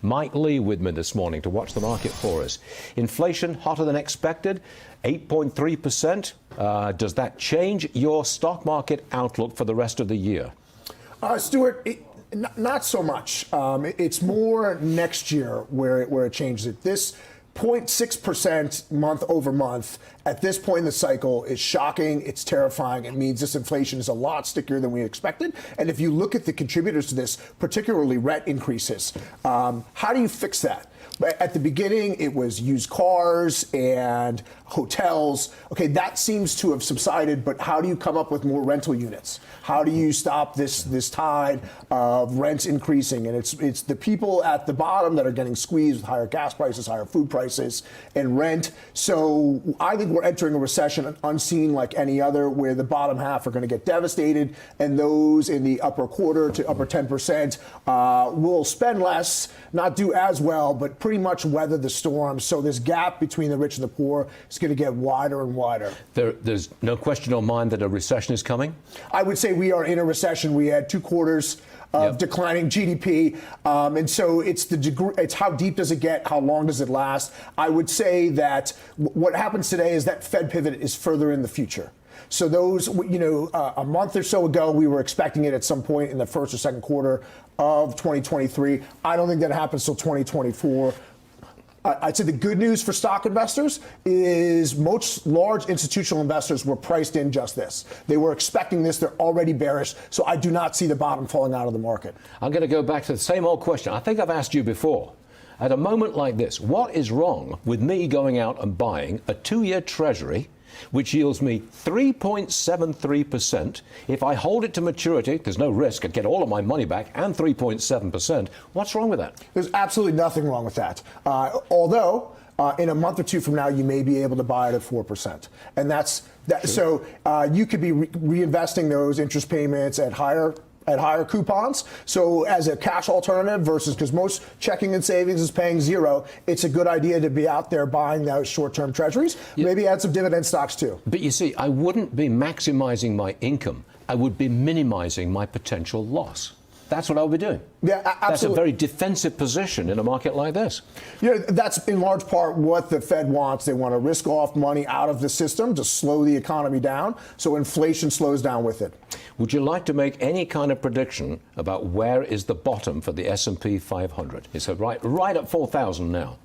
Mike Lee with me this morning to watch the market for us. Inflation hotter than expected, 8.3%. Does that change your stock market outlook for the rest of the year? Stuart, not so much. It's more next year where it changes it. This 0.6% month over month at this point in the cycle is shocking. It's terrifying. It means this inflation is a lot stickier than we expected. And if you look at the contributors to this, particularly rent increases, how do you fix that? At the beginning, it was used cars and hotels. Okay, that seems to have subsided, but how do you come up with more rental units? How do you stop this tide of rents increasing? And it's the people at the bottom that are getting squeezed with higher gas prices, higher food prices, and rent. So I think we're entering a recession unseen like any other, where the bottom half are going to get devastated, and those in the upper quarter to upper 10% will spend less, not do as well, but pretty much weather the storm. So this gap between the rich and the poor is going to get wider and wider. There's no question in mind that a recession is coming? I would say we are in a recession. We had 2 quarters of declining GDP. And so it's the degree, it's how deep does it get? How long does it last? I would say that what happens today is that Fed pivot is further in the future. So those, a month or so ago, we were expecting it at some point in the first or second quarter of 2023. I don't think that happens till 2024. I'd say the good news for stock investors is most large institutional investors were priced in just this. They were expecting this. They're already bearish. So I do not see the bottom falling out of the market. I'm going to go back to the same old question. I think I've asked you before. At a moment like this, what is wrong with me going out and buying a 2-year Treasury which yields me 3.73%. If I hold it to maturity, there's no risk. I'd get all of my money back and 3.7%. What's wrong with that? There's absolutely nothing wrong with that. Although, in a month or two from now, you may be able to buy it at 4%. And that's that. So you could be reinvesting those interest payments at higher coupons. So as a cash alternative versus, because most checking and savings is paying 0, it's a good idea to be out there buying those short-term treasuries. Maybe add some dividend stocks too. But you see, I wouldn't be maximizing my income. I would be minimizing my potential loss. That's what I'll be doing. Yeah, absolutely. That's a very defensive position in a market like this. That's in large part what the Fed wants. They want to risk off money out of the system to slow the economy down, so inflation slows down with it. Would you like to make any kind of prediction about where is the bottom for the S&P 500? It's right at 4,000 now.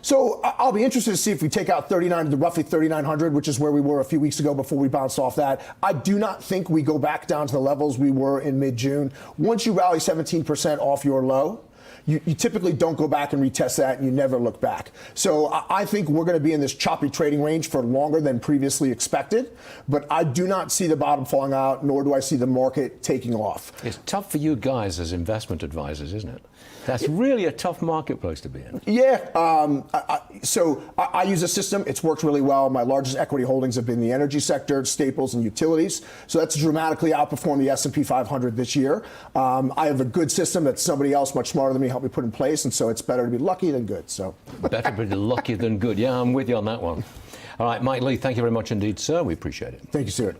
So I'll be interested to see if we take out roughly 3,900, which is where we were a few weeks ago before we bounced off that. I do not think we go back down to the levels we were in mid-June. Once you rally 17% off your low, you typically don't go back and retest that, and you never look back. So I think we're going to be in this choppy trading range for longer than previously expected, but I do not see the bottom falling out, nor do I see the market taking off. It's tough for you guys as investment advisors, isn't it? That's really a tough marketplace to be in. Yeah. So I use a system. It's worked really well. My largest equity holdings have been the energy sector, staples, and utilities. So that's dramatically outperformed the S&P 500 this year. I have a good system that somebody else much smarter than me helped me put in place, and so it's better to be lucky than good. So better to be lucky than good. Yeah, I'm with you on that one. All right, Mike Lee, thank you very much indeed, sir. We appreciate it. Thank you, Stuart.